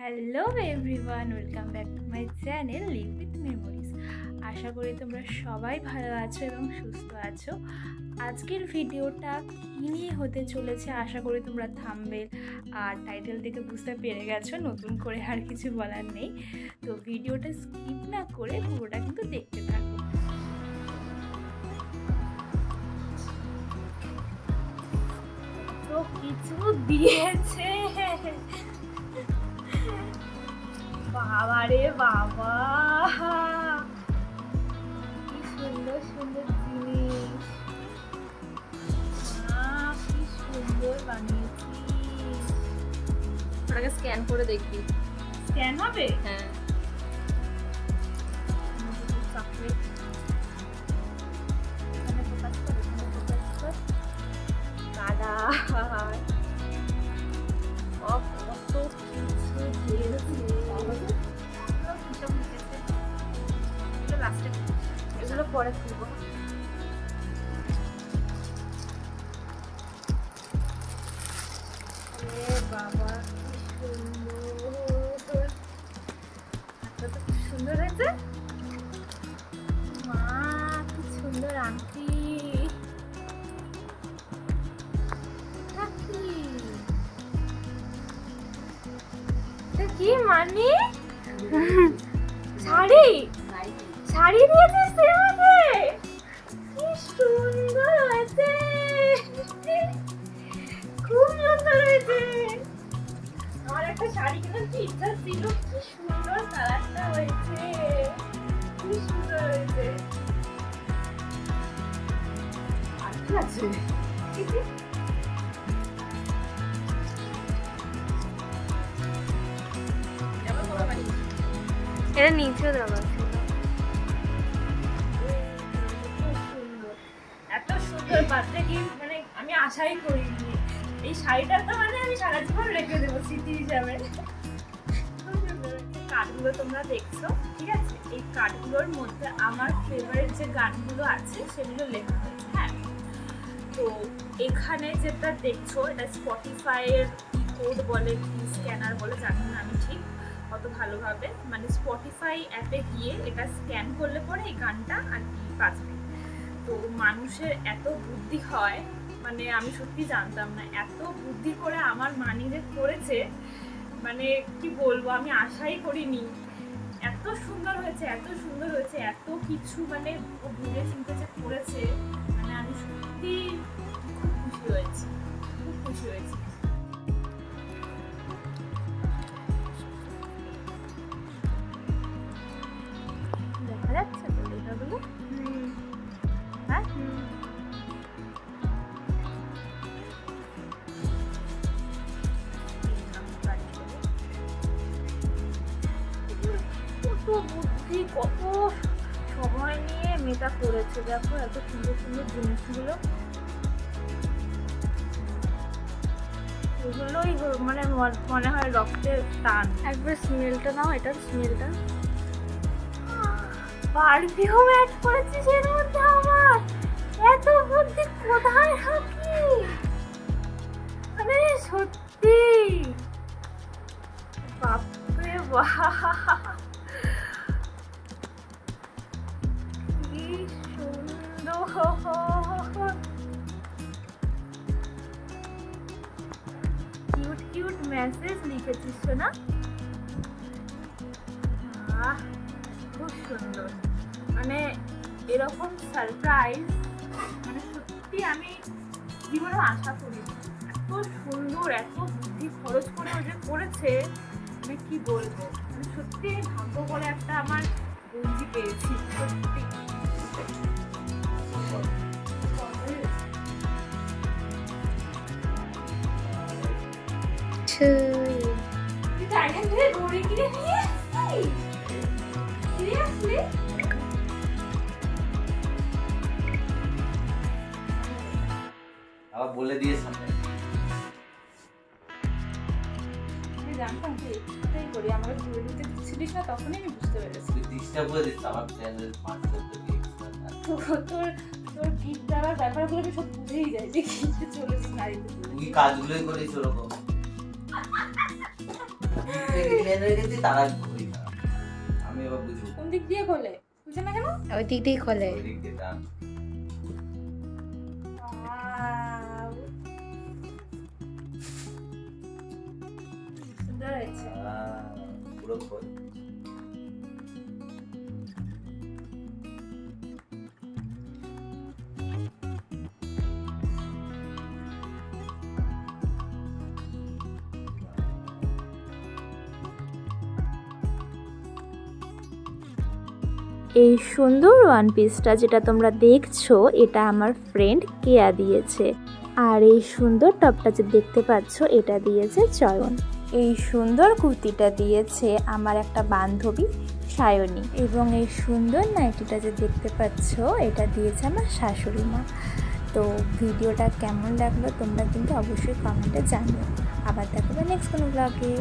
Hello everyone, welcome back to my channel live with memories. আশা করি তোমরা সবাই ভালো আছো এবং সুস্থ আছো। আজকের ভিডিওটা কী নিয়ে হতে চলেছে আশা করি তোমরা থাম্বনেল আর টাইটেল থেকে বুঝতে পেরে গেছো। নতুন করে আর কিছু বলার নেই, তো ভিডিওটা স্কিপ না করে পুরোটা কিন্তু দেখতে থাকো। তো কিছু দিয়েছে বাবা রে বাবা, কি সুন্দর সুন্দর জিনিস, কি সুন্দর বানিয়েছিস। ওটাকে স্ক্যান করে দেখবি। স্ক্যান হবে? হ্যাঁ। চকলেট এখানে ফোকাস কর, এখানে ফোকাস কর। দাদা কত কিছু দিয়েছে, এগুলো পরে খুলবো। বাবা কি সুন্দর, আচ্ছা তো খুব সুন্দর হয়েছে। মা কি সুন্দর আংটি, কি মানে শাড়ি শাড়ি দিয়েছিস তুই আমাকে, কি সুন্দর হয়েছে, খুব সুন্দর হয়েছে। আমার একটা শাড়ি কেনার কি ইচ্ছা ছিল, কি সুন্দর কালারটা হয়েছে, কি সুন্দর হয়েছে। আর কি আছে? এটা নিচে দেওয়া ছিল। এত সুন্দর বার্থডে গিফট মানে আমি আশাই করিনি। এই শাড়িটা তো মানে আমি সারা জীবন রেখে দেবো স্মৃতি হিসাবে। কার্ডগুলো তোমরা দেখছো, ঠিক আছে? এই কার্ডগুলোর মধ্যে আমার ফেভারিট যে গানগুলো আছে সেগুলো লেখা হয়েছে। হ্যাঁ, তো এখানে যেটা দেখছো এটা স্পটিফাইয়ের কোড বলে কি স্ক্যানার বলে জানি না আমি ঠিক অত ভালোভাবে, মানে স্পটিফাই অ্যাপে গিয়ে এটা স্ক্যান করলে পরে এই গানটা আর কি বাজবে। তো মানুষের এত বুদ্ধি হয়, মানে আমি সত্যি জানতাম না এত বুদ্ধি করে আমার মানিরে করেছে, মানে কি বলবো, আমি আশাই করিনি। এত সুন্দর হয়েছে, এত সুন্দর হয়েছে, এত কিছু মানে ও ভেবে চিন্তে যে করেছে, মানে আমি সত্যি খুব খুশি হয়েছি, খুব খুশি হয়েছি। দেখা যাচ্ছে তো লেখাগুলো? হ্যাঁ, কত বুদ্ধি, কত সময় নিয়ে মেয়েটা করেছে। দেখো এত সুন্দর সুন্দর জিনিসগুলো, এগুলোই মানে মনে হয় রক্তের টান। একবার স্মেলটা নাও, এটার স্মেলটা। পারফিউম অ্যাড করেছিস এর মধ্যে, আমার এত বুদ্ধি কোথায় রাখি, মানে সত্যি বাপরে বাপ, কি সুন্দর, কিউট কিউট মেসেজ লিখেছিস না? খুব সুন্দর, মানে এরকম সারপ্রাইজ মানে সত্যি আমি জীবনে আশা করি। এত সুন্দর, এত বুদ্ধি খরচ করে ও যে করেছে, মানে কি বলবো, মানে সত্যি ভাগ্য করে একটা আমার বন্ধু পেয়েছি সত্যি। তুই থাইল্যান্ড থেকে ঘুরে কিনে নিয়ে এসেছিস? সিরিয়াসলি? আবার বলে দিয়ে সামনে আমি জানতাম যে এটাই করি, আমাকে ঘুরে দিতে দিচ্ছিলিস না, তখনই আমি বুঝতে পেরেছি। তুই ডিস্টার্ব করে দিস আমার চ্যানেল মারতে তোর তোর গিফট দেওয়ার ব্যাপারগুলো আমি সব বুঝেই যাই যে গিফট চলেছিস নারীতে। তুই কাজগুলোই করিস ওরকম। কিনে রেখেছি তারা ঘড়ি খারাপ। আমি এবার বুঝবো কোন দিক দিয়ে খোলে? বুঝে না কেন? ওই দিক দিয়ে খোলে। ওই দিক দিয়ে টান। সুন্দর হয়েছে। পুরো খোল। এই সুন্দর ওয়ান পিসটা যেটা তোমরা দেখছো এটা আমার ফ্রেন্ড কেয়া দিয়েছে, আর এই সুন্দর টপটা যে দেখতে পাচ্ছ এটা দিয়েছে চয়ন। এই সুন্দর কুর্তিটা দিয়েছে আমার একটা বান্ধবী সায়নী, এবং এই সুন্দর নাইটিটা যে দেখতে পাচ্ছ এটা দিয়েছে আমার শাশুড়ি মা। তো ভিডিওটা কেমন লাগলো তোমরা কিন্তু অবশ্যই কমেন্টে জানিও। আবার দেখাবে নেক্সট কোনো ব্লগে।